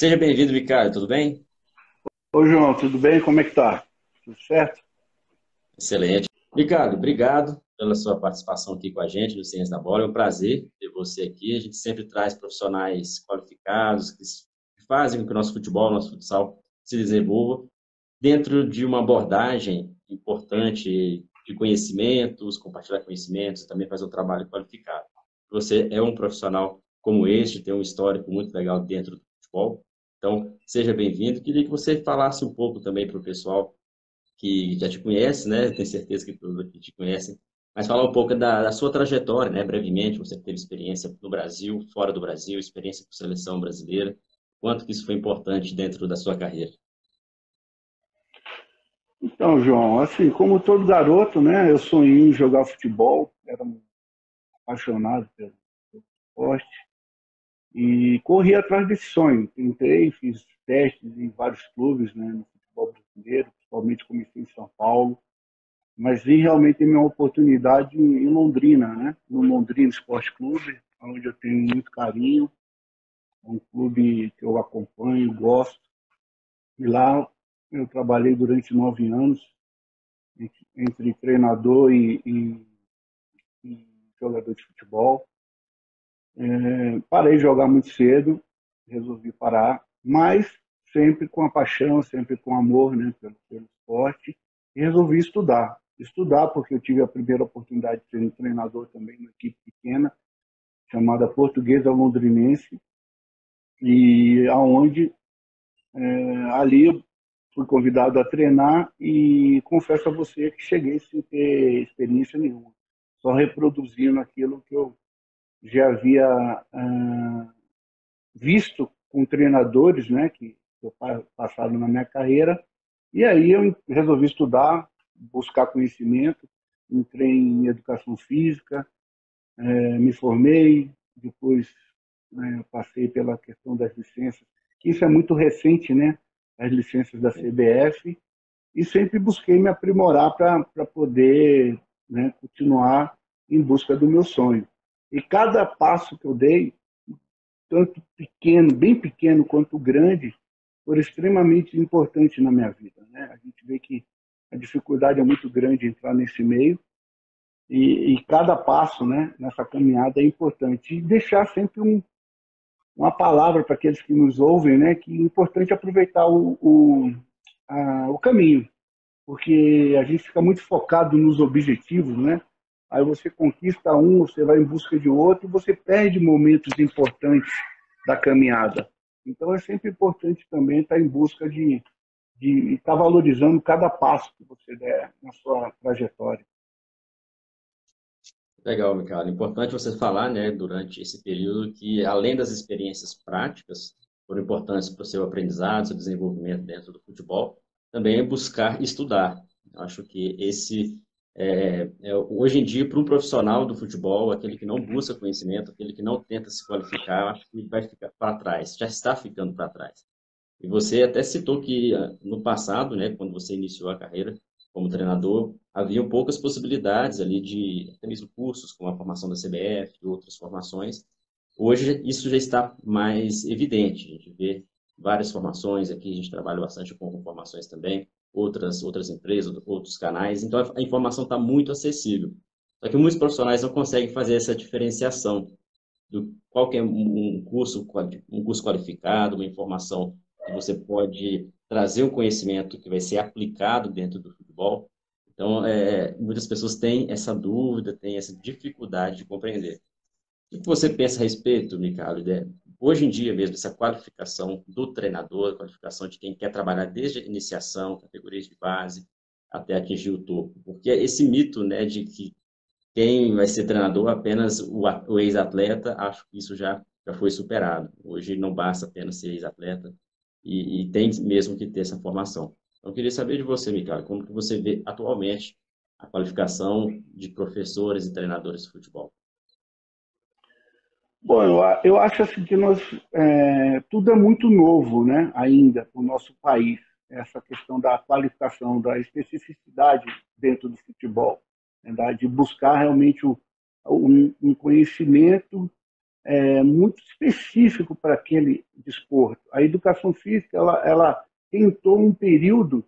Seja bem-vindo, Ricardo, tudo bem? Ô, João, tudo bem? Como é que tá? Tudo certo? Excelente. Ricardo, obrigado pela sua participação aqui com a gente no Ciência da Bola. É um prazer ter você aqui. A gente sempre traz profissionais qualificados que fazem com que o nosso futebol, o nosso futsal se desenvolva dentro de uma abordagem importante de conhecimentos, compartilhar conhecimentos, também fazer um trabalho qualificado. Você é um profissional como este, tem um histórico muito legal dentro do futebol. Então, seja bem-vindo. Queria que você falasse um pouco também para o pessoal que já te conhece, né? Tenho certeza que todos aqui te conhecem. Mas falar um pouco da sua trajetória, né? Brevemente, você teve experiência no Brasil, fora do Brasil, experiência com seleção brasileira. Quanto que isso foi importante dentro da sua carreira? Então, João, assim, como todo garoto, né, eu sonhei em jogar futebol, era um apaixonado pelo esporte e corri atrás desse sonho. Tentei, fiz testes em vários clubes, né, no futebol brasileiro, principalmente comecei em São Paulo, mas vi realmente a minha oportunidade em Londrina, né, no Londrina Esporte Clube, onde eu tenho muito carinho, é um clube que eu acompanho, gosto. E lá eu trabalhei durante 9 anos, entre treinador e jogador de futebol. Parei de jogar muito cedo, resolvi parar, mas sempre com a paixão, sempre com amor, né, pelo esporte, e resolvi estudar. Estudar porque eu tive a primeira oportunidade de ser um treinador também numa equipe pequena, chamada Portuguesa Londrinense, e aonde ali eu fui convidado a treinar e confesso a você que cheguei sem ter experiência nenhuma, só reproduzindo aquilo que eu já havia visto com treinadores, né, que passaram na minha carreira. E aí eu resolvi estudar, buscar conhecimento, entrei em educação física, me formei, depois, né, passei pela questão das licenças, que isso é muito recente, né, as licenças da CBF, e sempre busquei me aprimorar para poder, né, continuar em busca do meu sonho. E cada passo que eu dei, tanto pequeno, bem pequeno quanto grande, foram extremamente importantes na minha vida, né? A gente vê que a dificuldade é muito grande entrar nesse meio e cada passo, né, nessa caminhada é importante. E deixar sempre uma palavra para aqueles que nos ouvem, né, que é importante aproveitar o caminho, porque a gente fica muito focado nos objetivos, né? Aí você conquista um, você vai em busca de outro, e você perde momentos importantes da caminhada. Então é sempre importante também estar em busca de estar valorizando cada passo que você der na sua trajetória. Legal, Ricardo. Importante você falar, né, durante esse período que, além das experiências práticas, foram importantes para o seu aprendizado, seu desenvolvimento dentro do futebol, também é buscar estudar. Eu acho que hoje em dia, para um profissional do futebol, aquele que não busca conhecimento, aquele que não tenta se qualificar, eu acho que vai ficar para trás, já está ficando para trás. E você até citou que no passado, né, quando você iniciou a carreira como treinador, havia poucas possibilidades ali de até mesmo cursos, como a formação da CBF e outras formações. Hoje isso já está mais evidente. A gente vê várias formações aqui, a gente trabalha bastante com formações também, outras empresas, outros canais. Então a informação está muito acessível. Só que muitos profissionais não conseguem fazer essa diferenciação do qual que é um curso qualificado, uma informação que você pode trazer um conhecimento que vai ser aplicado dentro do futebol. Então, muitas pessoas têm essa dúvida, têm essa dificuldade de compreender. O que você pensa a respeito, Ricardo? Hoje em dia mesmo, essa qualificação do treinador, a qualificação de quem quer trabalhar desde a iniciação, categorias de base, até atingir o topo. Porque esse mito, né, de que quem vai ser treinador apenas o ex-atleta, acho que isso já foi superado. Hoje não basta apenas ser ex-atleta e tem mesmo que ter essa formação. Então, eu queria saber de você, Micael, como que você vê atualmente a qualificação de professores e treinadores de futebol? Bom, eu acho assim que tudo é muito novo, né, ainda para o nosso país, essa questão da qualificação, da especificidade dentro do futebol, né, de buscar realmente um conhecimento muito específico para aquele desporto. A educação física, ela tentou um período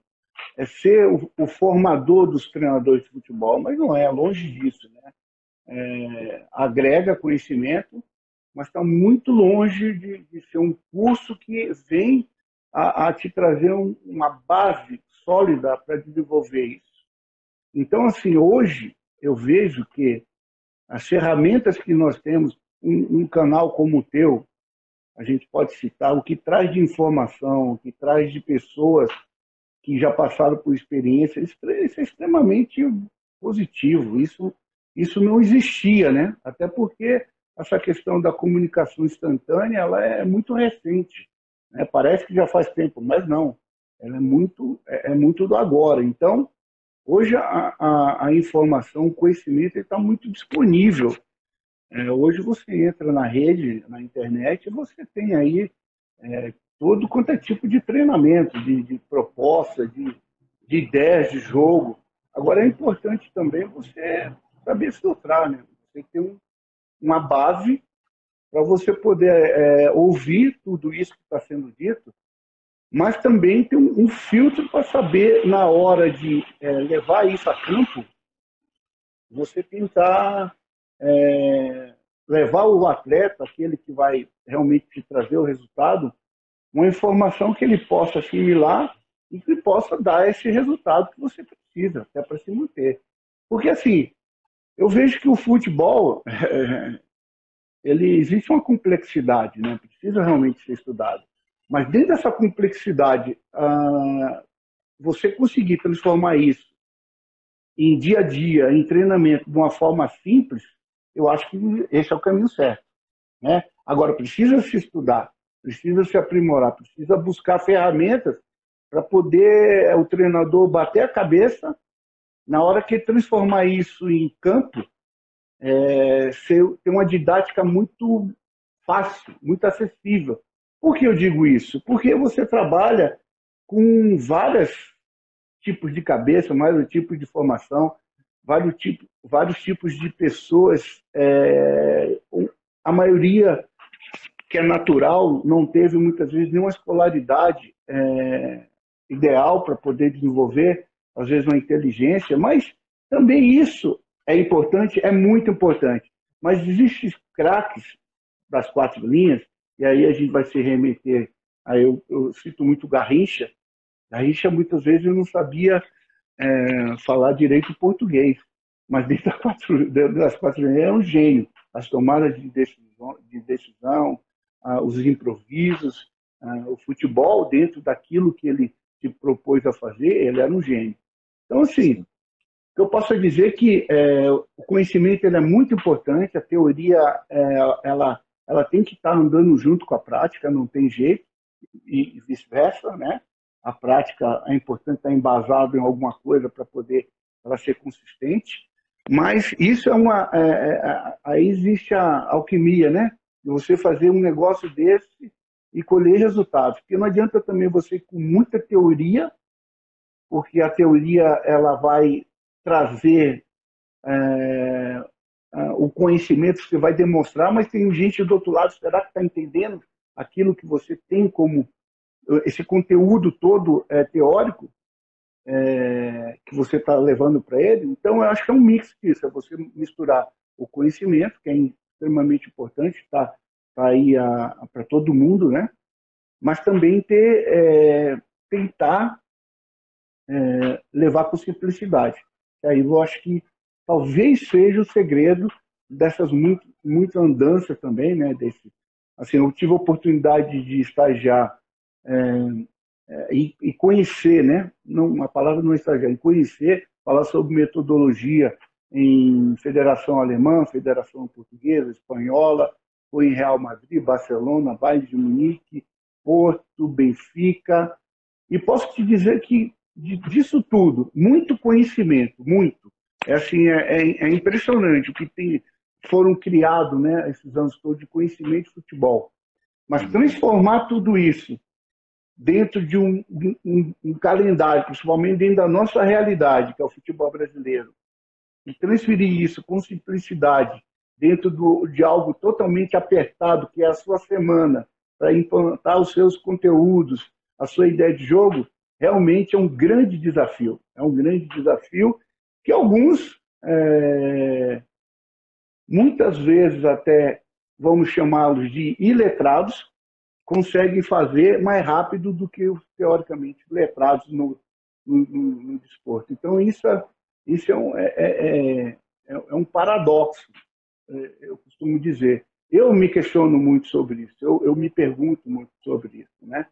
ser o formador dos treinadores de futebol, mas não é, longe disso, né? Agrega conhecimento, mas está muito longe de ser um curso que vem a te trazer uma base sólida para desenvolver isso. Então, assim, hoje eu vejo que as ferramentas que nós temos, um canal como o teu, a gente pode citar, o que traz de informação, o que traz de pessoas que já passaram por experiência, isso é extremamente positivo. Isso não existia, né? Até porque essa questão da comunicação instantânea ela é muito recente, né? Parece que já faz tempo, mas não. Ela é muito do agora. Então, hoje a informação, o conhecimento está muito disponível. Hoje você entra na rede, na internet, e você tem aí todo quanto é tipo de treinamento, de proposta, de ideias de jogo. Agora é importante também você saber filtrar, né? Você tem uma base para você poder ouvir tudo isso que está sendo dito, mas também ter um filtro para saber, na hora de levar isso a campo, você tentar levar o atleta, aquele que vai realmente te trazer o resultado, uma informação que ele possa assimilar e que possa dar esse resultado que você precisa, até para se manter. Porque, assim, eu vejo que o futebol, ele existe uma complexidade, né? Precisa realmente ser estudado. Mas dentro dessa complexidade, você conseguir transformar isso em dia a dia, em treinamento, de uma forma simples, eu acho que esse é o caminho certo, né? Agora, precisa se estudar, precisa se aprimorar, precisa buscar ferramentas para poder o treinador bater a cabeça na hora que transformar isso em campo, ter uma didática muito fácil, muito acessível. Por que eu digo isso? Porque você trabalha com vários tipos de cabeça, vários tipos de formação, vários tipos de pessoas. A maioria que é natural não teve muitas vezes nenhuma escolaridade ideal para poder desenvolver, às vezes, uma inteligência, mas também isso é importante, é muito importante. Mas existem craques das quatro linhas, e aí a gente vai se remeter, aí eu cito muito Garrincha. Garrincha, muitas vezes, eu não sabia falar direito português, mas dentro das quatro linhas é um gênio. As tomadas de decisão, os improvisos, o futebol, dentro daquilo que ele se propôs a fazer, ele era um gênio. Então, assim, eu posso dizer que o conhecimento ele é muito importante, a teoria ela tem que estar andando junto com a prática, não tem jeito, e vice-versa, né? A prática é importante estar embasado em alguma coisa para poder ela ser consistente, mas isso aí existe a alquimia, né? De você fazer um negócio desse e colher resultados, porque não adianta também você ir com muita teoria, porque a teoria ela vai trazer o conhecimento que você vai demonstrar, mas tem gente do outro lado, será que está entendendo aquilo que você tem como esse conteúdo todo teórico que você está levando para ele? Então, eu acho que é um mix disso, é você misturar o conhecimento, que é extremamente importante, está aí para todo mundo, né? Mas também tentar levar com simplicidade. E aí eu acho que talvez seja o segredo dessas muitas andanças também, né? Assim, eu tive a oportunidade de estagiar e conhecer, né? Não, a palavra não é estagiar, e conhecer, falar sobre metodologia em Federação Alemã, Federação Portuguesa, Espanhola, foi em Real Madrid, Barcelona, Bayern de Munique, Porto, Benfica, e posso te dizer que disso tudo, muito conhecimento, muito. É impressionante o que foram criados, né, esses anos todos de conhecimento de futebol. Mas transformar tudo isso dentro de um calendário, principalmente dentro da nossa realidade, que é o futebol brasileiro, e transferir isso com simplicidade dentro de algo totalmente apertado, que é a sua semana, para implantar os seus conteúdos, a sua ideia de jogo, realmente é um grande desafio. É um grande desafio que alguns, muitas vezes até, vamos chamá-los de iletrados, conseguem fazer mais rápido do que os teoricamente letrados no desporto. Então, isso é um paradoxo, eu costumo dizer. Eu me questiono muito sobre isso, eu me pergunto muito sobre isso, né?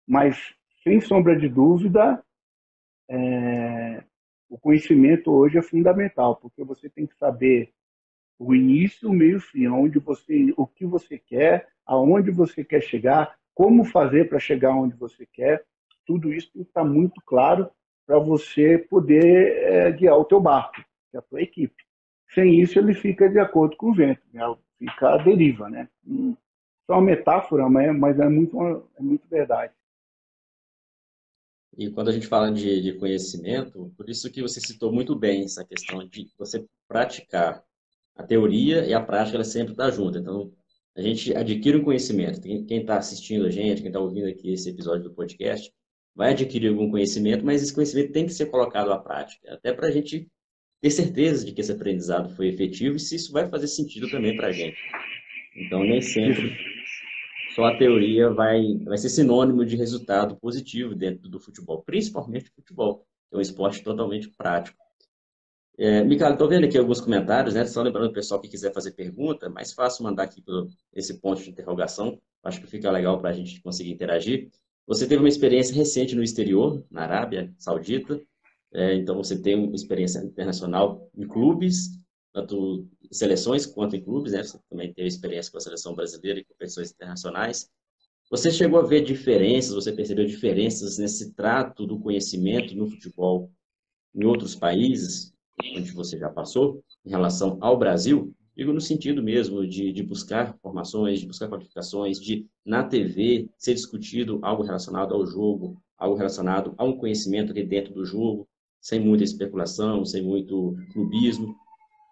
Mas, sem sombra de dúvida, o conhecimento hoje é fundamental, porque você tem que saber o início, o meio e o fim, o que você quer, aonde você quer chegar, como fazer para chegar onde você quer. Tudo isso está muito claro para você poder guiar o teu barco, que é a tua equipe. Sem isso, ele fica de acordo com o vento, né? Fica à deriva, né? Só uma metáfora, mas é muito verdade. E quando a gente fala de conhecimento, por isso que você citou muito bem essa questão de você praticar. A teoria e a prática, ela sempre está junto. Então, a gente adquire um conhecimento. Quem está assistindo a gente, quem está ouvindo aqui esse episódio do podcast, vai adquirir algum conhecimento, mas esse conhecimento tem que ser colocado à prática, até para a gente ter certeza de que esse aprendizado foi efetivo e se isso vai fazer sentido também para a gente. Então, nem Isso. sempre só a teoria vai ser sinônimo de resultado positivo dentro do futebol, principalmente o futebol, que é um esporte totalmente prático. Micael, estou vendo aqui alguns comentários, né? Só lembrando o pessoal que quiser fazer pergunta, mais fácil mandar aqui por esse ponto de interrogação. Acho que fica legal para a gente conseguir interagir. Você teve uma experiência recente no exterior, na Arábia Saudita, então você tem uma experiência internacional em clubes, tanto em seleções quanto em clubes, né? Você também teve experiência com a seleção brasileira e competições internacionais. Você chegou a ver diferenças, você percebeu diferenças nesse trato do conhecimento no futebol em outros países onde você já passou, em relação ao Brasil? Digo no sentido mesmo de buscar formações, de buscar qualificações, de na TV ser discutido algo relacionado ao jogo, algo relacionado a um conhecimento ali dentro do jogo, sem muita especulação, sem muito clubismo.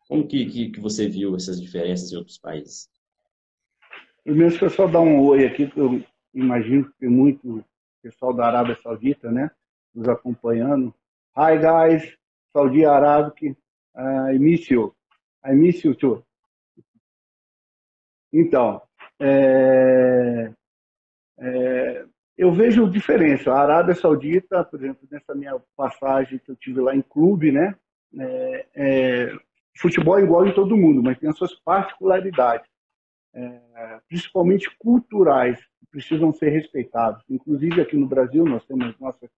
Como que você viu essas diferenças em outros países? Primeiro, se o pessoal dar um oi aqui, que eu imagino que tem muito pessoal da Arábia Saudita, né, nos acompanhando. Hi, guys, Saudi Arabic, I miss you. I miss you too. Então, é, eu vejo diferença. A Arábia Saudita, por exemplo, nessa minha passagem que eu tive lá em clube, né, futebol é igual em todo mundo, mas tem as suas particularidades, principalmente culturais, que precisam ser respeitados. Inclusive aqui no Brasil nós temos nossas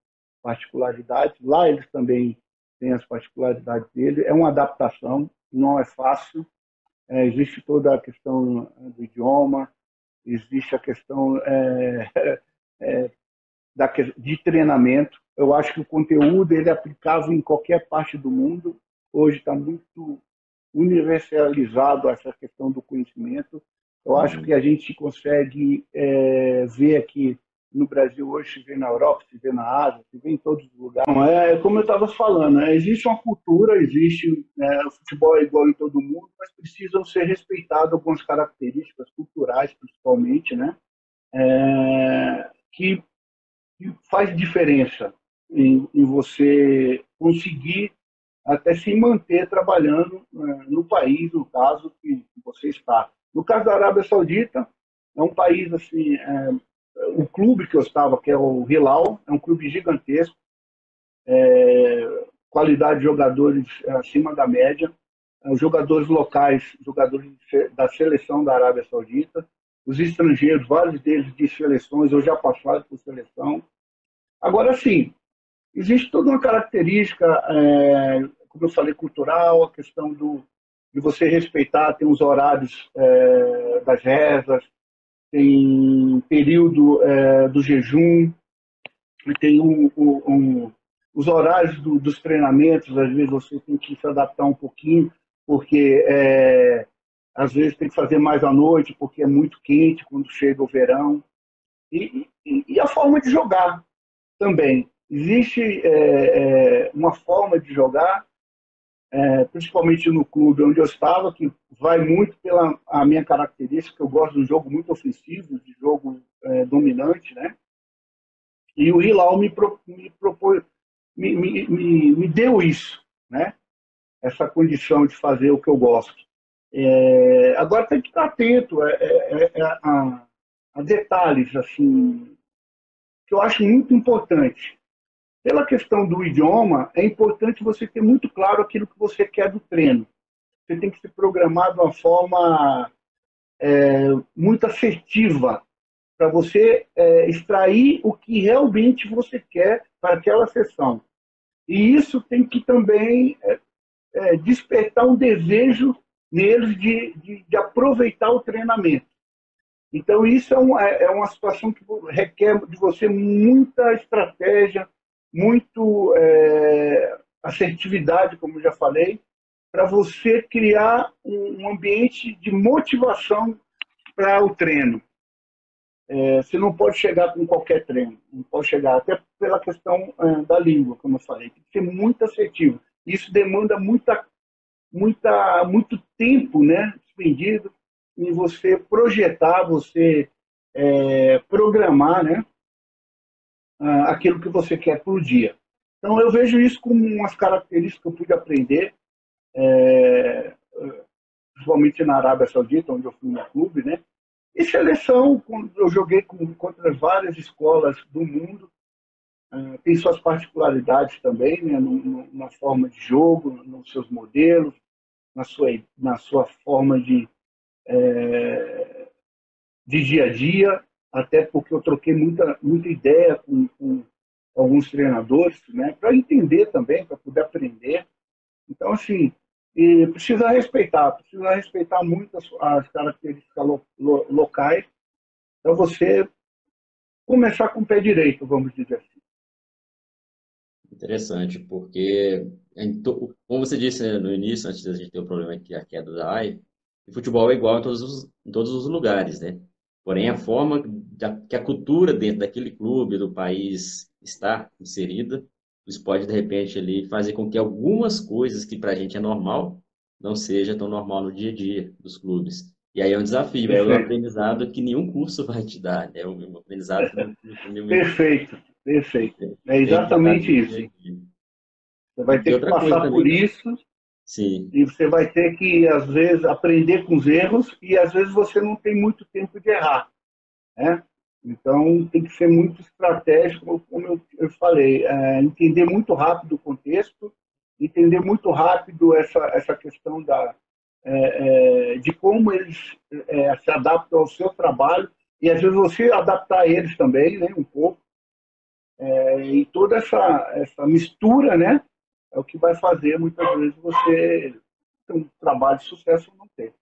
particularidades, lá eles também têm as particularidades deles. É uma adaptação, não é fácil. Existe toda a questão do idioma, existe a questão de treinamento. Eu acho que o conteúdo ele é aplicável em qualquer parte do mundo. Hoje está muito universalizado essa questão do conhecimento. Eu acho que a gente consegue ver aqui no Brasil hoje, se vê na Europa, se vê na Ásia, se vê em todos os lugares. Como eu estava falando, existe uma cultura, existe o futebol é igual em todo mundo, mas precisam ser respeitadas algumas características culturais, principalmente, né? Que faz diferença em você conseguir até se manter trabalhando no país, no caso que você está. No caso da Arábia Saudita, é um país assim, o clube que eu estava, que é o Hilal, é um clube gigantesco, qualidade de jogadores acima da média, os jogadores locais, jogadores da seleção da Arábia Saudita, os estrangeiros, vários deles de seleções, ou já passaram por seleção. Agora, sim, existe toda uma característica, como eu falei, cultural, a questão de você respeitar, tem os horários das rezas, tem período do jejum, tem os horários dos treinamentos, às vezes você tem que se adaptar um pouquinho, porque às vezes tem que fazer mais à noite, porque é muito quente quando chega o verão. E a forma de jogar também. Existe uma forma de jogar principalmente no clube onde eu estava, que vai muito pela a minha característica, eu gosto de um jogo muito ofensivo, de jogo dominante, né? E o Hilal me deu isso, né? Essa condição de fazer o que eu gosto. Agora tem que estar atento a detalhes assim que eu acho muito importante. Pela questão do idioma, é importante você ter muito claro aquilo que você quer do treino. Você tem que se programar de uma forma muito assertiva para você extrair o que realmente você quer para aquela sessão. E isso tem que também despertar um desejo neles de aproveitar o treinamento. Então, isso é uma situação que requer de você muita estratégia, muito assertividade, como eu já falei, para você criar um ambiente de motivação para o treino. Você não pode chegar com qualquer treino, não pode chegar, até pela questão da língua, como eu falei, tem que ser muito assertivo. Isso demanda muito tempo, né, expendido em você projetar, você programar, né, aquilo que você quer para o dia. Então, eu vejo isso como umas características que eu pude aprender, principalmente na Arábia Saudita, onde eu fui no clube, né? E seleção, quando eu joguei contra várias escolas do mundo, tem suas particularidades também, né, na forma de jogo, nos seus modelos, na sua forma de dia a dia, até porque eu troquei muita ideia com alguns treinadores, né, para entender também, para poder aprender. Então, assim, e precisa respeitar muito as características locais para você começar com o pé direito, vamos dizer assim. Interessante, porque, como você disse, né, no início, antes da gente ter o problema que é a queda da AI, o futebol é igual em todos os lugares, né? Porém, a forma que a cultura dentro daquele clube, do país está inserida, isso pode, de repente, ali, fazer com que algumas coisas que para a gente é normal, não seja tão normal no dia a dia dos clubes. E aí é um desafio, é um Perfeito, aprendizado que nenhum curso vai te dar, né? É um aprendizado que nenhuma perfeito, perfeito. É tem que estar exatamente no dia isso. a dia. Você vai E ter que outra coisa passar por também, isso sim, e você vai ter que, às vezes, aprender com os erros e, às vezes, você não tem muito tempo de errar, né? Então, tem que ser muito estratégico, como eu falei, entender muito rápido o contexto, entender muito rápido essa questão de como eles se adaptam ao seu trabalho e, às vezes, você adaptar eles também, né, um pouco. E toda essa mistura, né, é o que vai fazer, muitas vezes, você ter um trabalho de sucesso ou não ter.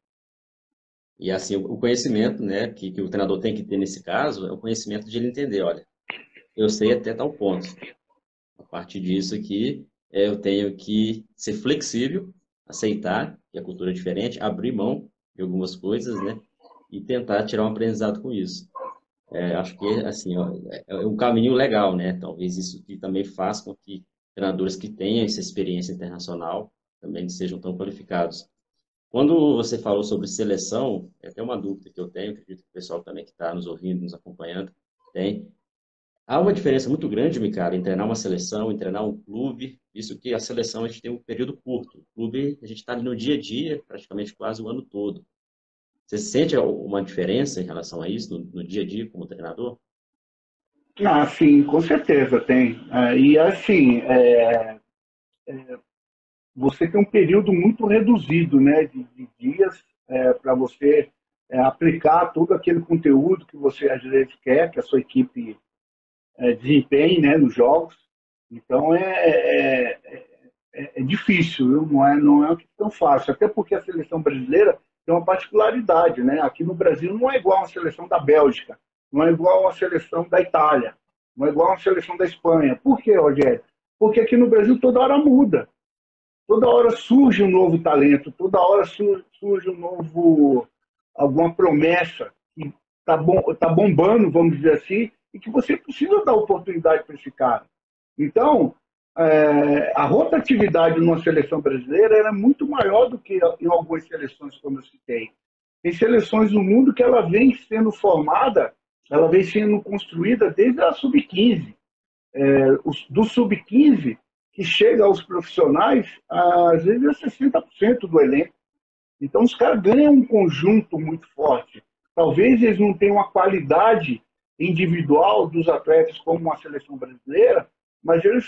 e assim, o conhecimento, né, que o treinador tem que ter nesse caso, é o conhecimento de ele entender, olha, eu sei até tal ponto. A partir disso aqui, eu tenho que ser flexível, aceitar que a cultura é diferente, abrir mão de algumas coisas, né, e tentar tirar um aprendizado com isso. Acho que, assim, ó, é um caminho legal, né? Talvez isso que também faça com que treinadores que tenham essa experiência internacional também sejam tão qualificados. Quando você falou sobre seleção, é até uma dúvida que eu tenho, acredito que o pessoal também que está nos ouvindo, nos acompanhando, tem. Há uma diferença muito grande, Micara, em treinar uma seleção, em treinar um clube, visto que a seleção a gente tem um período curto. O clube a gente está ali no dia a dia, praticamente quase o ano todo. Você sente uma diferença em relação a isso no dia a dia como treinador? Ah, sim, com certeza tem. E assim, você tem um período muito reduzido, né, de dias para você aplicar todo aquele conteúdo que você às vezes quer que a sua equipe desempenhe, né, nos jogos. Então é difícil, viu? Não é tão fácil. Até porque a seleção brasileira tem uma particularidade, né? Aqui no Brasil não é igual a seleção da Bélgica, não é igual a seleção da Itália, não é igual a seleção da Espanha. Por quê, Rogério? Porque aqui no Brasil toda hora muda. Toda hora surge um novo talento, toda hora surge alguma promessa que tá bombando, vamos dizer assim, e que você precisa dar oportunidade para esse cara. Então, a rotatividade numa seleção brasileira era muito maior do que em algumas seleções, como eu citei. Tem seleções no mundo que ela vem sendo formada, ela vem sendo construída desde a sub-15. Do sub-15, que chega aos profissionais, às vezes é 60% do elenco. Então, os caras ganham um conjunto muito forte. Talvez eles não tenham a qualidade individual dos atletas como a seleção brasileira, mas eles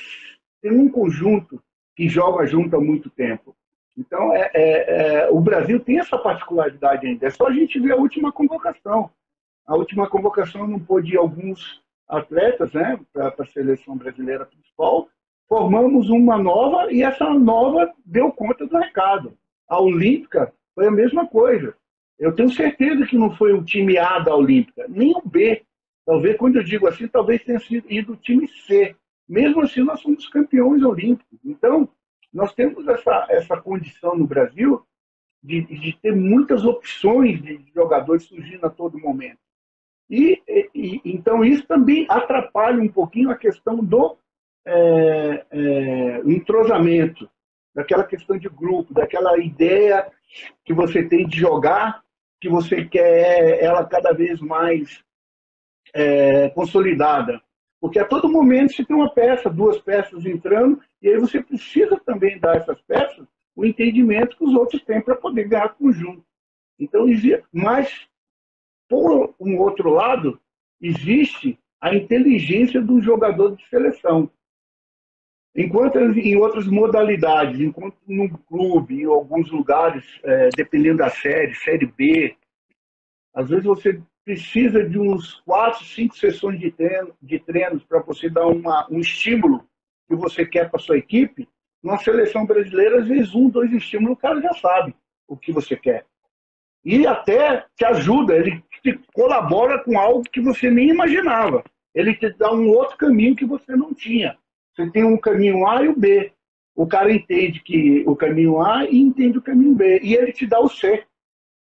têm um conjunto que joga junto há muito tempo. Então, o Brasil tem essa particularidade ainda. É só a gente ver a última convocação. A última convocação não pôde ir alguns atletas, né, para a seleção brasileira principal. Formamos uma nova e essa nova deu conta do recado. A Olímpica foi a mesma coisa. Eu tenho certeza que não foi o time A da Olímpica, nem o B. Talvez, quando eu digo assim, talvez tenha sido o time C. Mesmo assim, nós somos campeões olímpicos. Então, nós temos essa condição no Brasil de ter muitas opções de jogadores surgindo a todo momento. Então, isso também atrapalha um pouquinho a questão do entrosamento, daquela questão de grupo, daquela ideia que você tem de jogar, que você quer ela cada vez mais consolidada. Porque a todo momento você tem uma peça, duas peças entrando, e aí você precisa também dar a essas peças o entendimento que os outros têm para poder ganhar conjunto. Então, mas, por um outro lado, existe a inteligência do jogador de seleção. Enquanto em outras modalidades, enquanto no clube, em alguns lugares, dependendo da série B, às vezes você precisa de uns 4, 5 sessões de treinos para você dar um estímulo que você quer para sua equipe. Na seleção brasileira, às vezes 1, 2 estímulos, o cara já sabe o que você quer. E até te ajuda, ele te colabora com algo que você nem imaginava. Ele te dá um outro caminho que você não tinha. Você tem um caminho A e o B. O cara entende que o caminho A e entende o caminho B. E ele te dá o C.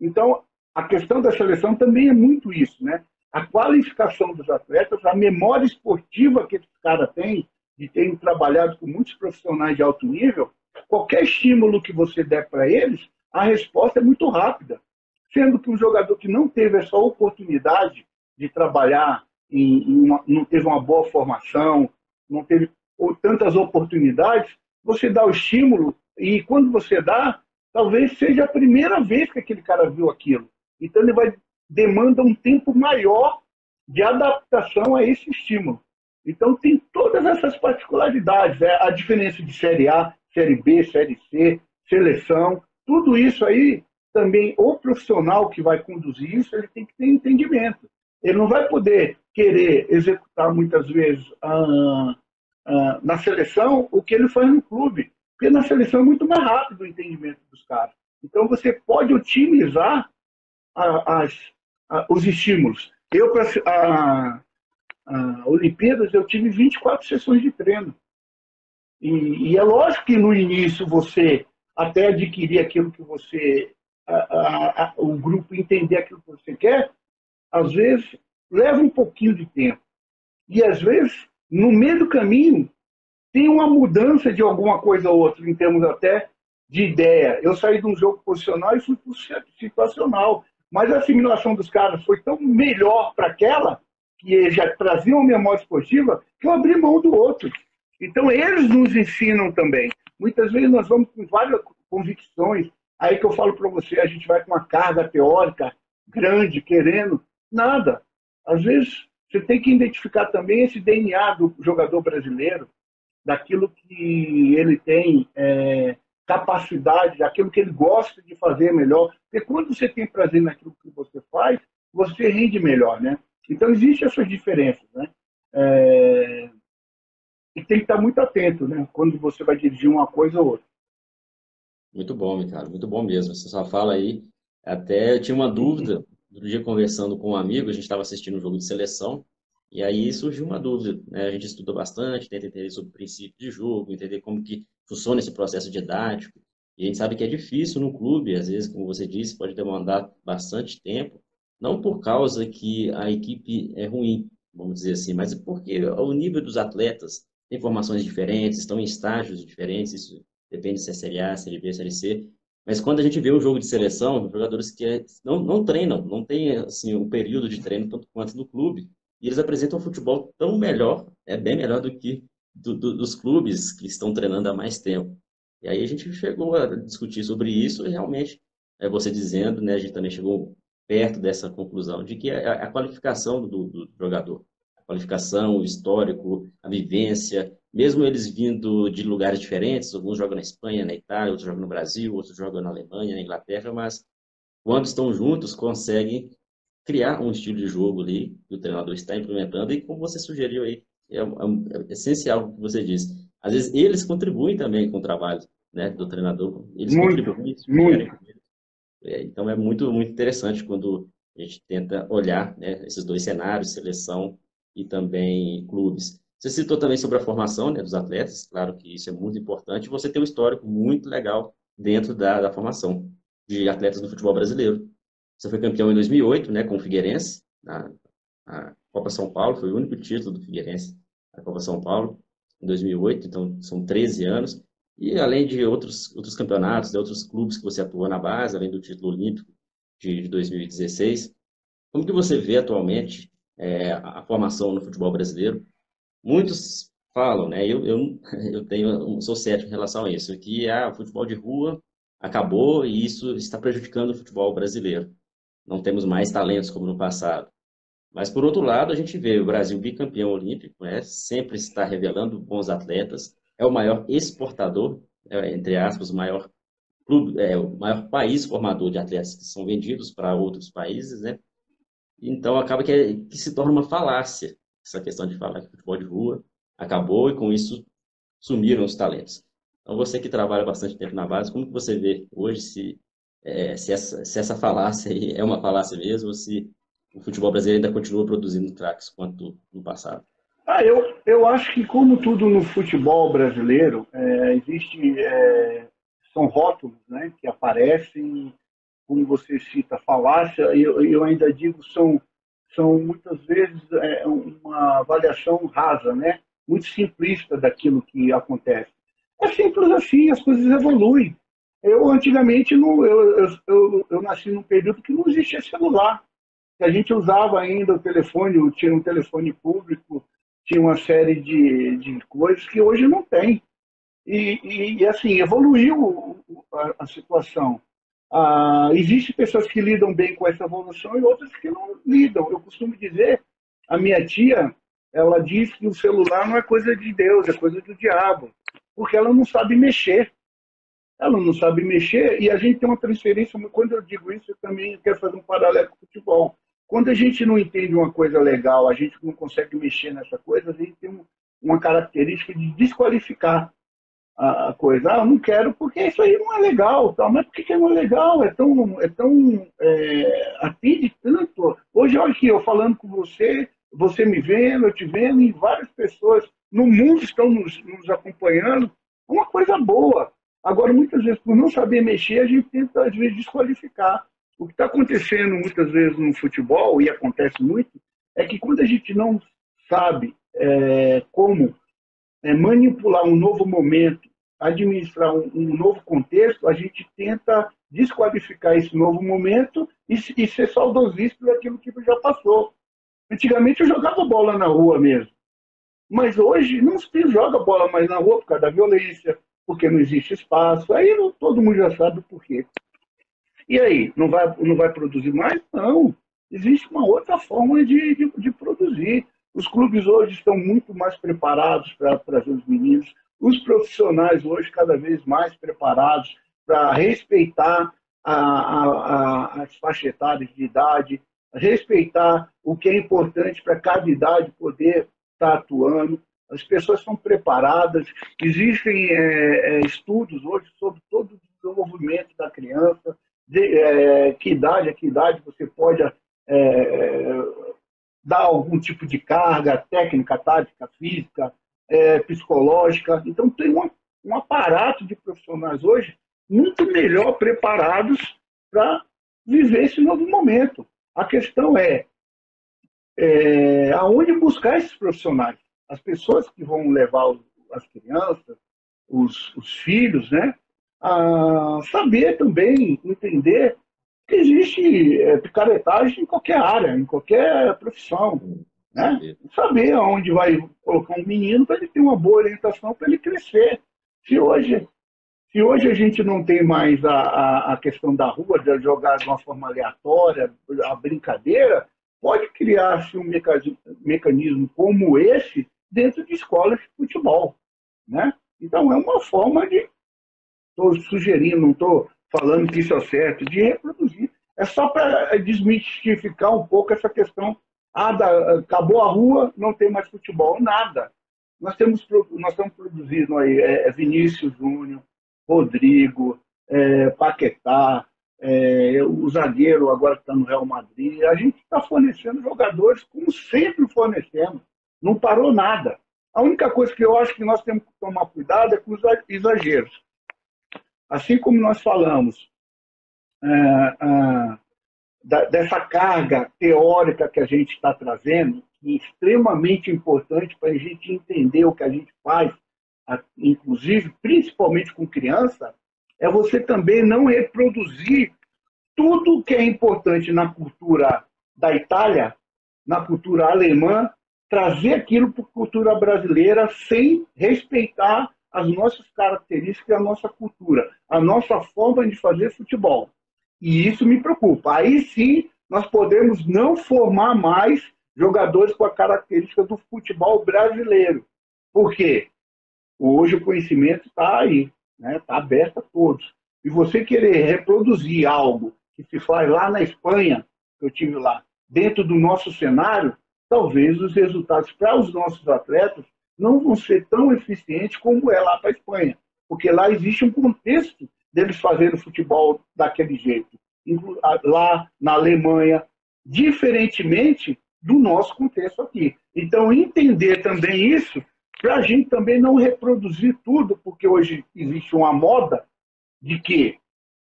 Então, a questão da seleção também é muito isso, né? A qualificação dos atletas, a memória esportiva que esses caras têm, de terem trabalhado com muitos profissionais de alto nível, qualquer estímulo que você der para eles, a resposta é muito rápida. Sendo que um jogador que não teve essa oportunidade de trabalhar, não teve uma boa formação, não teve tantas oportunidades, você dá o estímulo e quando você dá, talvez seja a primeira vez que aquele cara viu aquilo. Então ele demanda um tempo maior de adaptação a esse estímulo. Então tem todas essas particularidades, a diferença de série A, série B, série C, seleção, tudo isso aí também o profissional que vai conduzir isso, ele tem que ter entendimento. Ele não vai poder querer executar muitas vezes na seleção o que ele faz no clube, porque na seleção é muito mais rápido o entendimento dos caras. Então você pode otimizar os estímulos. Eu, para Olimpíadas, eu tive 24 sessões de treino. E é lógico que no início você, até adquirir aquilo que você, o grupo entender aquilo que você quer, às vezes leva um pouquinho de tempo. E às vezes, no meio do caminho, tem uma mudança de alguma coisa ou outra, em termos até de ideia. Eu saí de um jogo posicional e fui para o situacional. Mas a assimilação dos caras foi tão melhor para aquela, que já traziam uma memória esportiva, que eu abri mão do outro. Então, eles nos ensinam também. Muitas vezes nós vamos com várias convicções, aí que eu falo para você, a gente vai com uma carga teórica grande, querendo, nada. Às vezes, você tem que identificar também esse DNA do jogador brasileiro, daquilo que ele tem capacidade, daquilo que ele gosta de fazer melhor. Porque quando você tem prazer naquilo que você faz, você rende melhor, né? Então, existem essas diferenças, né? E tem que estar muito atento, né? Quando você vai dirigir uma coisa ou outra. Muito bom, Ricardo, muito bom mesmo. Você só fala aí. Até eu tinha uma dúvida, outro dia conversando com um amigo, a gente estava assistindo um jogo de seleção, e aí surgiu uma dúvida, né? A gente estuda bastante, tenta entender sobre o princípio de jogo, entender como que funciona esse processo didático, e a gente sabe que é difícil no clube, às vezes, como você disse, pode demandar bastante tempo, não por causa que a equipe é ruim, vamos dizer assim, mas porque o nível dos atletas têm formações diferentes, estão em estágios diferentes, isso depende se é Série A, Série B, Série C. Mas quando a gente vê um jogo de seleção, jogadores que não treinam, não tem assim, um período de treino tanto quanto no clube, e eles apresentam um futebol tão melhor, é bem melhor do que dos clubes que estão treinando há mais tempo. E aí a gente chegou a discutir sobre isso e realmente, você dizendo, né, a gente também chegou perto dessa conclusão de que a qualificação do jogador, a qualificação, o histórico, a vivência, mesmo eles vindo de lugares diferentes, alguns jogam na Espanha, na Itália, outros jogam no Brasil, outros jogam na Alemanha, na Inglaterra, mas quando estão juntos, conseguem criar um estilo de jogo ali que o treinador está implementando e como você sugeriu aí, é essencial o que você disse. Às vezes eles contribuem também com o trabalho, né, do treinador, eles Muito, contribuem, sugerem. muito. Então é muito interessante quando a gente tenta olhar, né, esses dois cenários, seleção e também clubes. Você citou também sobre a formação, né, dos atletas, claro que isso é muito importante. Você tem um histórico muito legal dentro da formação de atletas do futebol brasileiro. Você foi campeão em 2008, né, com o Figueirense, na Copa São Paulo, foi o único título do Figueirense, na Copa São Paulo, em 2008, então são 13 anos. E além de outros campeonatos, de outros clubes que você atuou na base, além do título olímpico de 2016, como que você vê atualmente a formação no futebol brasileiro? Muitos falam, né? Eu sou cético em relação a isso, que o futebol de rua acabou e isso está prejudicando o futebol brasileiro. Não temos mais talentos como no passado. Mas, por outro lado, a gente vê o Brasil bicampeão olímpico, né? Sempre está revelando bons atletas, é o maior exportador, entre aspas, o maior país formador de atletas que são vendidos para outros países, né? Então, acaba que se torna uma falácia essa questão de falar que o futebol de rua acabou e, com isso, sumiram os talentos. Então, você que trabalha bastante tempo na base, como que você vê hoje se essa falácia aí é uma falácia mesmo, ou se o futebol brasileiro ainda continua produzindo craques quanto no passado? Eu acho que, como tudo no futebol brasileiro, são rótulos, né, que aparecem, como você cita, falácia, eu ainda digo, são muitas vezes uma avaliação rasa, né, muito simplista daquilo que acontece. É simples assim, as coisas evoluem. Eu, antigamente, não, eu nasci num período que não existia celular, que a gente usava ainda o telefone, tinha um telefone público, tinha uma série de coisas que hoje não tem. Assim, evoluiu a situação. Existem pessoas que lidam bem com essa evolução e outras que não lidam. Eu costumo dizer, a minha tia, ela diz que o celular não é coisa de Deus, é coisa do diabo, porque ela não sabe mexer. Ela não sabe mexer e a gente tem uma transferência. Quando eu digo isso, eu também quero fazer um paralelo com o futebol. Quando a gente não entende uma coisa legal, a gente não consegue mexer nessa coisa, a gente tem uma característica de desqualificar a coisa. Eu não quero porque isso aí não é legal. Tal. Mas por que não é legal? Atende tanto. Hoje, olha aqui, eu falando com você, você me vendo, eu te vendo, e várias pessoas no mundo estão nos acompanhando. É uma coisa boa. Agora, muitas vezes, por não saber mexer, a gente tenta, às vezes, desqualificar. O que está acontecendo muitas vezes no futebol, e acontece muito, é que quando a gente não sabe como manipular um novo momento, administrar um novo contexto, a gente tenta desqualificar esse novo momento e ser saudosista daquilo que já passou. Antigamente eu jogava bola na rua mesmo, mas hoje não se joga bola mais na rua por causa da violência, porque não existe espaço. Aí todo mundo já sabe o porquê. E aí, não vai produzir mais? Não. Existe uma outra forma de produzir. Os clubes hoje estão muito mais preparados para trazer os meninos. Os profissionais hoje cada vez mais preparados para respeitar as faixas etárias de idade, respeitar o que é importante para cada idade poder estar atuando. As pessoas estão preparadas. Existem estudos hoje sobre todo o desenvolvimento da criança, que idade a que idade você pode dar algum tipo de carga técnica, tática, física, psicológica. Então, tem um aparato de profissionais hoje muito melhor preparados para viver esse novo momento. A questão é aonde buscar esses profissionais. as pessoas que vão levar as crianças, os filhos, né, a saber também, entender que existe picaretagem em qualquer área, em qualquer profissão, Com né? certeza. Saber aonde vai colocar um menino para ele ter uma boa orientação, para ele crescer. Se hoje, se hoje a gente não tem mais a questão da rua, de jogar de uma forma aleatória, a brincadeira, pode criar-se um mecanismo como esse dentro de escolas de futebol, né? Então, é uma forma de, estou sugerindo, não estou falando que isso é certo, de reproduzir. É só para desmistificar um pouco essa questão. Acabou a rua, não tem mais futebol. Nada. Nós estamos produzindo aí Vinícius Júnior, Rodrigo, Paquetá, o zagueiro agora que está no Real Madrid. A gente está fornecendo jogadores como sempre fornecemos. Não parou nada. A única coisa que eu acho que nós temos que tomar cuidado é com os exageros. Assim como nós falamos dessa carga teórica que a gente está trazendo, que é extremamente importante para a gente entender o que a gente faz, inclusive, principalmente com criança, é você também não reproduzir tudo que é importante na cultura da Itália, na cultura alemã, trazer aquilo para a cultura brasileira sem respeitar as nossas características, a nossa cultura, a nossa forma de fazer futebol. E isso me preocupa. Aí sim nós podemos não formar mais jogadores com a característica do futebol brasileiro. Por quê? Hoje o conhecimento está aí, né? Está aberto a todos. E você querer reproduzir algo que se faz lá na Espanha, que eu tive lá, dentro do nosso cenário, talvez os resultados para os nossos atletas não vão ser tão eficientes como é lá para a Espanha. Porque lá existe um contexto deles fazerem futebol daquele jeito. Lá na Alemanha, diferentemente do nosso contexto aqui. Então, entender também isso, para a gente também não reproduzir tudo, porque hoje existe uma moda de que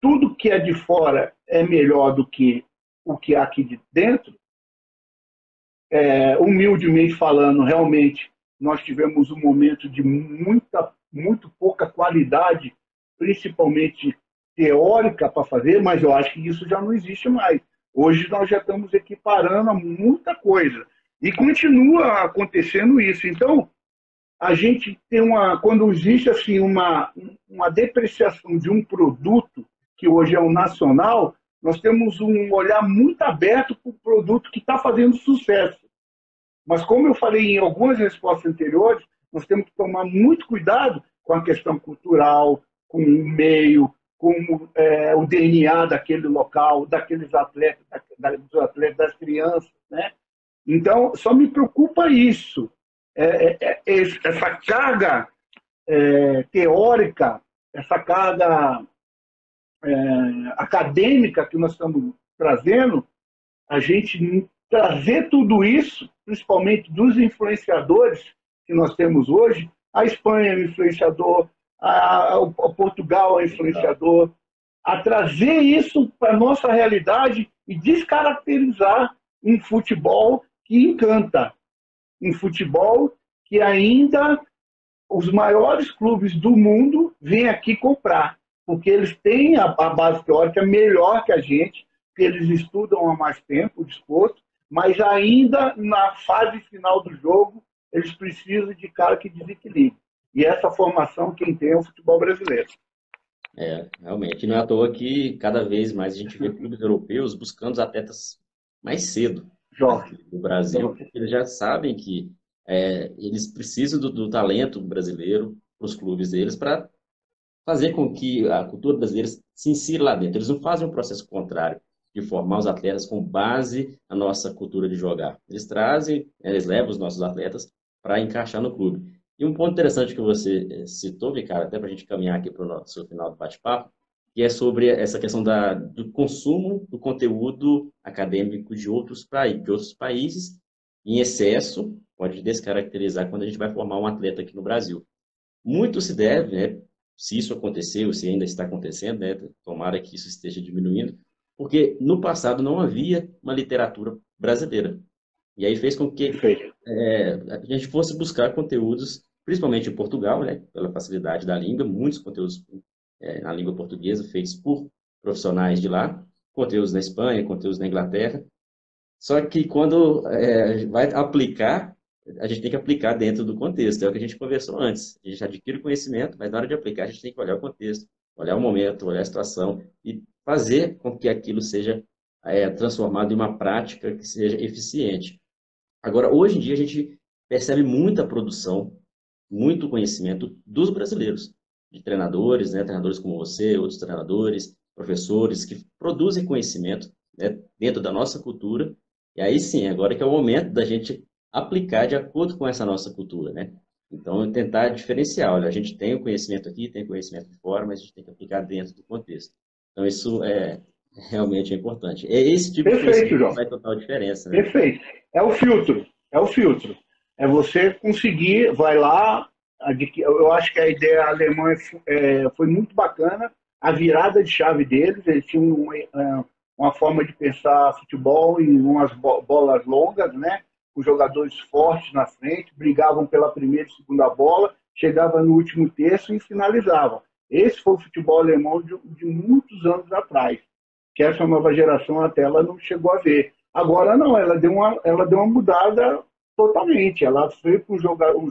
tudo que é de fora é melhor do que o que há aqui de dentro. Humildemente falando, realmente, nós tivemos um momento de muito pouca qualidade, principalmente teórica para fazer, mas eu acho que isso já não existe mais. Hoje nós já estamos equiparando a muita coisa. E continua acontecendo isso. Então, a gente tem quando existe assim uma depreciação de um produto que hoje é um nacional, nós temos um olhar muito aberto para o produto que está fazendo sucesso. Mas como eu falei em algumas respostas anteriores, nós temos que tomar muito cuidado com a questão cultural, com o meio, com o DNA daquele local, daqueles atletas, dos atletas, das crianças, né? Então, só me preocupa isso. Essa carga teórica, essa carga acadêmica que nós estamos trazendo, a gente trazer tudo isso, principalmente dos influenciadores que nós temos hoje. A Espanha é um influenciador, o Portugal é um influenciador, a trazer isso para a nossa realidade e descaracterizar um futebol que encanta, um futebol que ainda os maiores clubes do mundo vêm aqui comprar, porque eles têm a base teórica melhor que a gente, porque eles estudam há mais tempo, o desporto, mas ainda na fase final do jogo, eles precisam de cara que desequilibre. E essa formação quem tem é o futebol brasileiro. Realmente. Não é à toa que cada vez mais a gente vê clubes europeus buscando os atletas mais cedo Jorge. aqui no Brasil, porque eles já sabem que eles precisam do talento brasileiro para os clubes deles para fazer com que a cultura brasileira se insira lá dentro. Eles não fazem um processo contrário, de formar os atletas com base na nossa cultura de jogar. Eles trazem, eles levam os nossos atletas para encaixar no clube. E um ponto interessante que você citou, Ricardo, até para a gente caminhar aqui para o nosso final do bate-papo, que é sobre essa questão do consumo do conteúdo acadêmico de outros países, em excesso, pode descaracterizar quando a gente vai formar um atleta aqui no Brasil. Muito se deve, né, se isso aconteceu, se ainda está acontecendo, né, tomara que isso esteja diminuindo, porque no passado não havia uma literatura brasileira. E aí fez com que Perfeito. a gente fosse buscar conteúdos, principalmente em Portugal, né, pela facilidade da língua, muitos conteúdos na língua portuguesa feitos por profissionais de lá, conteúdos na Espanha, conteúdos na Inglaterra. Só que quando vai aplicar, a gente tem que aplicar dentro do contexto, é o que a gente conversou antes. A gente adquire o conhecimento, mas na hora de aplicar, a gente tem que olhar o contexto, olhar o momento, olhar a situação e fazer com que aquilo seja transformado em uma prática que seja eficiente. Agora, hoje em dia, a gente percebe muita produção, muito conhecimento dos brasileiros, de treinadores, né, treinadores como você, outros treinadores, professores, que produzem conhecimento, né, dentro da nossa cultura. E aí sim, agora que é o momento da gente aplicar de acordo com essa nossa cultura, né? Então, tentar diferenciar. Olha, a gente tem o conhecimento aqui, tem o conhecimento de fora, mas a gente tem que aplicar dentro do contexto. Então, isso realmente é importante. É esse tipo de Perfeito, conhecimento que João. faz total diferença, né? Perfeito. É o filtro. É o filtro. É você conseguir, vai lá. Eu acho que a ideia alemã foi muito bacana. A virada de chave deles, eles tinham uma forma de pensar futebol em umas bolas longas, né? Com jogadores fortes na frente, brigavam pela primeira e segunda bola, chegava no último terço e finalizavam. Esse foi o futebol alemão de muitos anos atrás, que essa nova geração até ela não chegou a ver. Agora não, ela deu uma mudada totalmente. Ela foi para um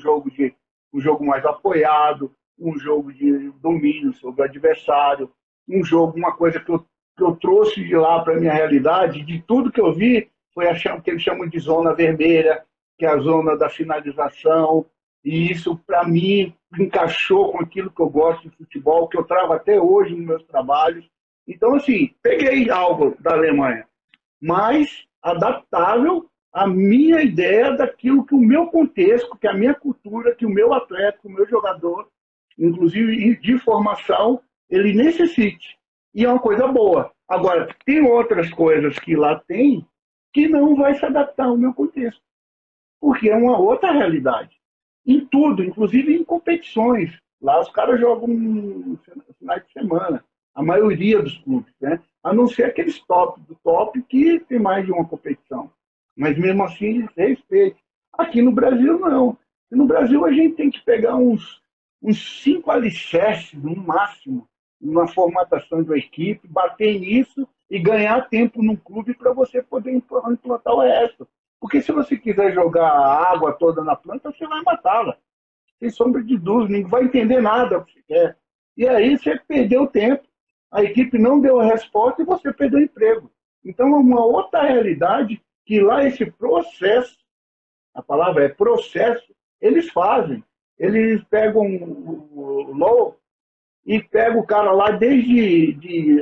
jogo mais apoiado, um jogo de domínio sobre o adversário, um jogo, uma coisa que eu trouxe de lá para a minha realidade, de tudo que eu vi, foi o que eles chamam de zona vermelha, que é a zona da finalização, e isso, para mim, encaixou com aquilo que eu gosto de futebol, que eu trago até hoje nos meus trabalhos. Então, assim, peguei algo da Alemanha, mas adaptável à minha ideia daquilo que o meu contexto, que a minha cultura, que o meu atleta, que o meu jogador, inclusive de formação, ele necessite. E é uma coisa boa. Agora, tem outras coisas que lá tem que não vai se adaptar ao meu contexto, porque é uma outra realidade. Em tudo, inclusive em competições. Lá os caras jogam no final de semana, a maioria dos clubes, né? A não ser aqueles top do top que tem mais de uma competição. Mas mesmo assim, respeito. Aqui no Brasil, não. No Brasil, a gente tem que pegar uns 5 alicerces, no máximo, numa formatação de uma equipe, bater nisso e ganhar tempo no clube para você poder implantar o resto. Porque se você quiser jogar a água toda na planta, você vai matá-la. Sem sombra de dúvida, ninguém vai entender nada que você quer. E aí você perdeu tempo, a equipe não deu a resposta e você perdeu o emprego. Então é uma outra realidade que lá esse processo, a palavra é processo, eles fazem. Eles pegam o LOL e pegam o cara lá desde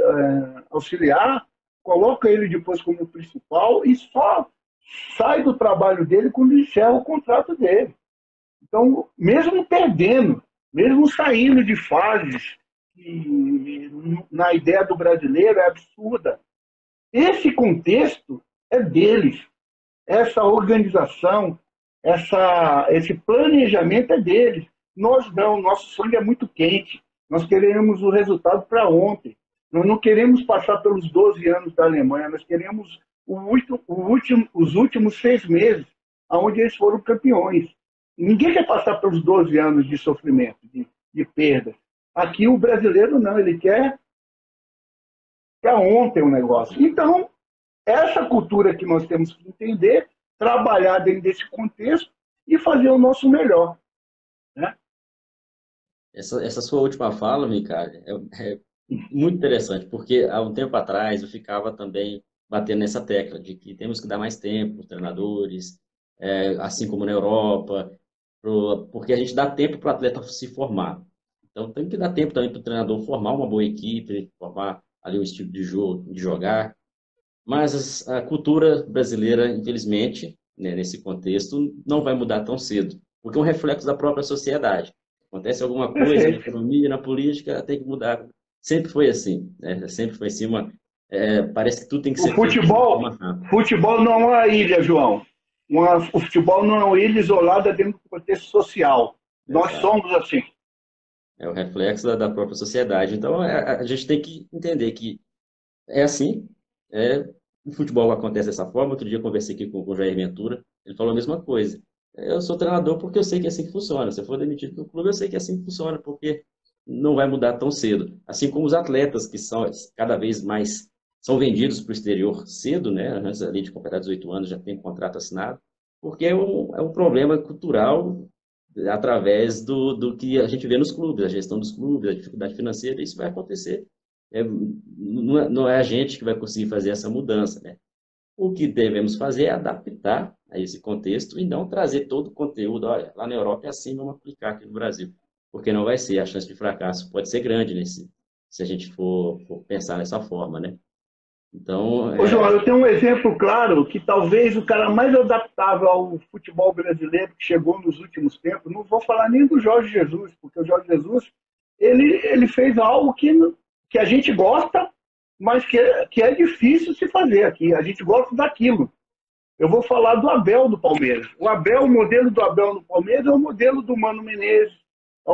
auxiliar, coloca ele depois como principal e só sai do trabalho dele quando encerra o contrato dele. Então, mesmo perdendo, mesmo saindo de fases que na ideia do brasileiro é absurda, esse contexto é deles. Essa organização, esse planejamento é deles. Nós não, nosso sangue é muito quente. Nós queremos o resultado para ontem. Nós não queremos passar pelos 12 anos da Alemanha, nós queremos os últimos 6 meses, onde eles foram campeões. Ninguém quer passar pelos 12 anos de sofrimento, de perda. Aqui o brasileiro não, ele quer para ontem o negócio. Então, essa cultura que nós temos que entender, trabalhar dentro desse contexto e fazer o nosso melhor. Né? Essa sua última fala, Micah, é muito interessante, porque há um tempo atrás eu ficava também batendo nessa tecla de que temos que dar mais tempo para os treinadores, assim como na Europa, porque a gente dá tempo para o atleta se formar. Então tem que dar tempo também para o treinador formar uma boa equipe, formar ali o estilo de jogo, de jogar. Mas a cultura brasileira, infelizmente, né, nesse contexto, não vai mudar tão cedo, porque é um reflexo da própria sociedade. Acontece alguma coisa na Perfeito. economia, na política, tem que mudar. Sempre foi assim, né? Sempre foi assim. Parece que tudo tem que O ser feito de uma futebol, forma rápida. futebol não é uma ilha, João. O futebol não é uma ilha isolada dentro do contexto social. Nós Exato. somos assim. É o reflexo da própria sociedade. Então, a gente tem que entender que é assim. É, o futebol acontece dessa forma. Outro dia eu conversei aqui com o Jair Ventura. Ele falou a mesma coisa. Eu sou treinador porque eu sei que é assim que funciona. Se eu for demitido do clube, eu sei que é assim que funciona, porque não vai mudar tão cedo. Assim como os atletas que são cada vez mais são vendidos para o exterior cedo, né? Antes ali de completar 18 anos já tem contrato assinado, porque é um problema cultural através do que a gente vê nos clubes, a gestão dos clubes, a dificuldade financeira, isso vai acontecer. Não é a gente que vai conseguir fazer essa mudança, né? O que devemos fazer é adaptar a esse contexto e não trazer todo o conteúdo. Olha, lá na Europa é assim, vamos aplicar aqui no Brasil. Porque não vai ser, a chance de fracasso pode ser grande se a gente for pensar dessa forma, né? Então, Ô, João, eu tenho um exemplo claro que talvez o cara mais adaptável ao futebol brasileiro que chegou nos últimos tempos, não vou falar nem do Jorge Jesus, porque o Jorge Jesus ele fez algo que a gente gosta, mas que é difícil se fazer aqui. A gente gosta daquilo. Eu vou falar do Abel do Palmeiras. O modelo do Abel no Palmeiras é o modelo do Mano Menezes, é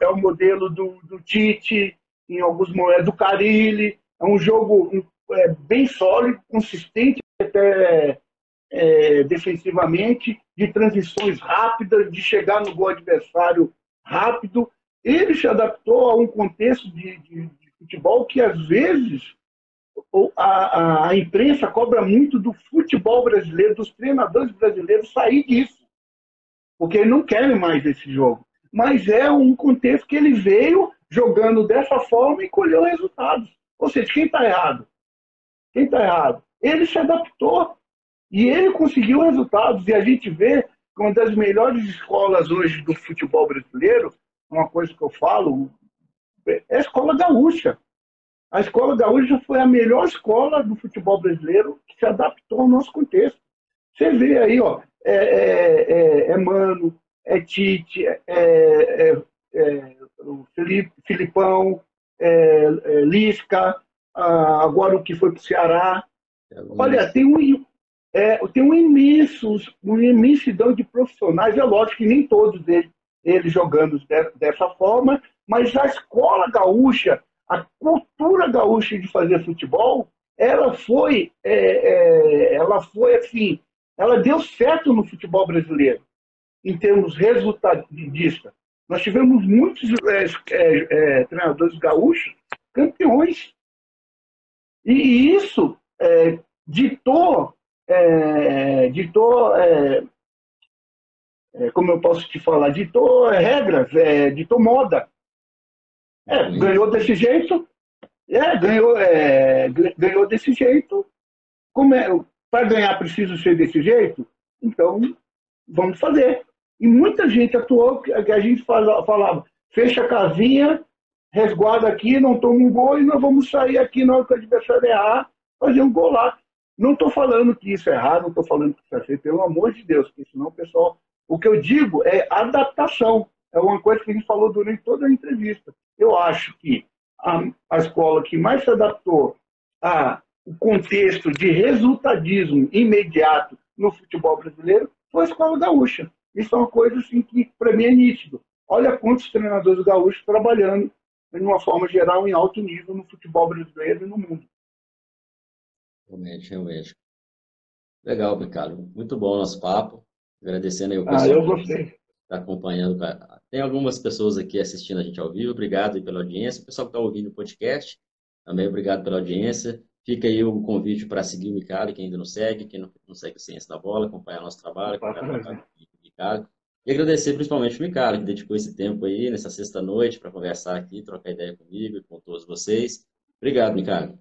o modelo do Tite, em alguns momentos, do Carille. É um jogo bem sólido, consistente até defensivamente, de transições rápidas, de chegar no gol adversário rápido. Ele se adaptou a um contexto de futebol que, às vezes, a imprensa cobra muito do futebol brasileiro, dos treinadores brasileiros sair disso, porque eles não querem mais esse jogo. Mas é um contexto que ele veio jogando dessa forma e colheu resultados. Ou seja, quem está errado? Quem está errado? Ele se adaptou e ele conseguiu resultados. E a gente vê que uma das melhores escolas hoje do futebol brasileiro, uma coisa que eu falo, é a escola gaúcha. A escola gaúcha foi a melhor escola do futebol brasileiro que se adaptou ao nosso contexto. Você vê aí, ó, Mano, é Tite, o Filipão, Lisca, agora o que foi para o Ceará. Olha, tem uma imensidão de profissionais. É lógico que nem todos eles jogando dessa forma, mas a escola gaúcha, a cultura gaúcha de fazer futebol, ela foi assim, ela deu certo no futebol brasileiro, em termos resultadistas. Nós tivemos muitos treinadores gaúchos campeões. E isso ditou, como eu posso te falar, ditou regras, ditou moda. Ganhou desse jeito, ganhou desse jeito. Para ganhar preciso ser desse jeito? Então, vamos fazer. E muita gente atuou, que a gente falava, fecha a casinha, resguarda aqui, não toma um gol e nós vamos sair aqui na hora que o adversário errar, fazer um gol lá. Não estou falando que isso é errado, não estou falando que isso é feio, pelo amor de Deus, porque senão o pessoal... O que eu digo é adaptação. É uma coisa que a gente falou durante toda a entrevista. Eu acho que a escola que mais se adaptou ao contexto de resultadismo imediato no futebol brasileiro foi a escola gaúcha. Isso é uma coisa assim, que, para mim, é nítido. Olha quantos treinadores gaúchos trabalhando, de uma forma geral, em alto nível no futebol brasileiro e no mundo. realmente, realmente. Legal, Ricardo. Muito bom o nosso papo. Agradecendo aí o pessoal Eu que gostei. está acompanhando. Tem algumas pessoas aqui assistindo a gente ao vivo. Obrigado aí pela audiência. O pessoal que está ouvindo o podcast, também obrigado pela audiência. Fica aí o convite para seguir o Ricardo, quem ainda não segue, quem não segue o Ciência da Bola, acompanhar nosso trabalho, acompanhar o trabalho do Ricardo. E agradecer principalmente o Ricardo, que dedicou esse tempo aí, nessa sexta-noite, para conversar aqui, trocar ideia comigo e com todos vocês. Obrigado, Ricardo.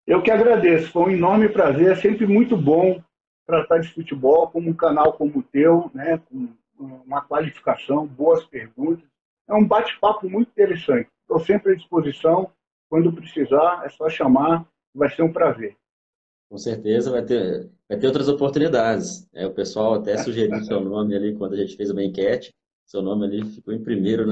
Eu que agradeço, foi um enorme prazer, é sempre muito bom tratar de futebol como um canal como o teu, né, com uma qualificação, boas perguntas. É um bate-papo muito interessante. Estou sempre à disposição, quando precisar, é só chamar, vai ser um prazer. Com certeza vai ter outras oportunidades. O pessoal até sugeriu seu nome ali quando a gente fez uma enquete. Seu nome ali ficou em primeiro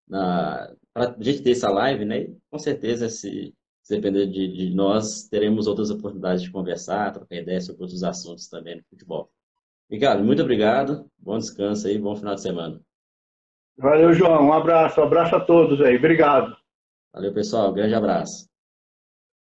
para a gente ter essa live, né? E, com certeza, se depender de nós, teremos outras oportunidades de conversar, trocar ideias sobre outros assuntos também no futebol. Ricardo, muito obrigado. Bom descanso aí, bom final de semana. Valeu, João. Um abraço a todos aí. Obrigado. Valeu, pessoal. Grande abraço.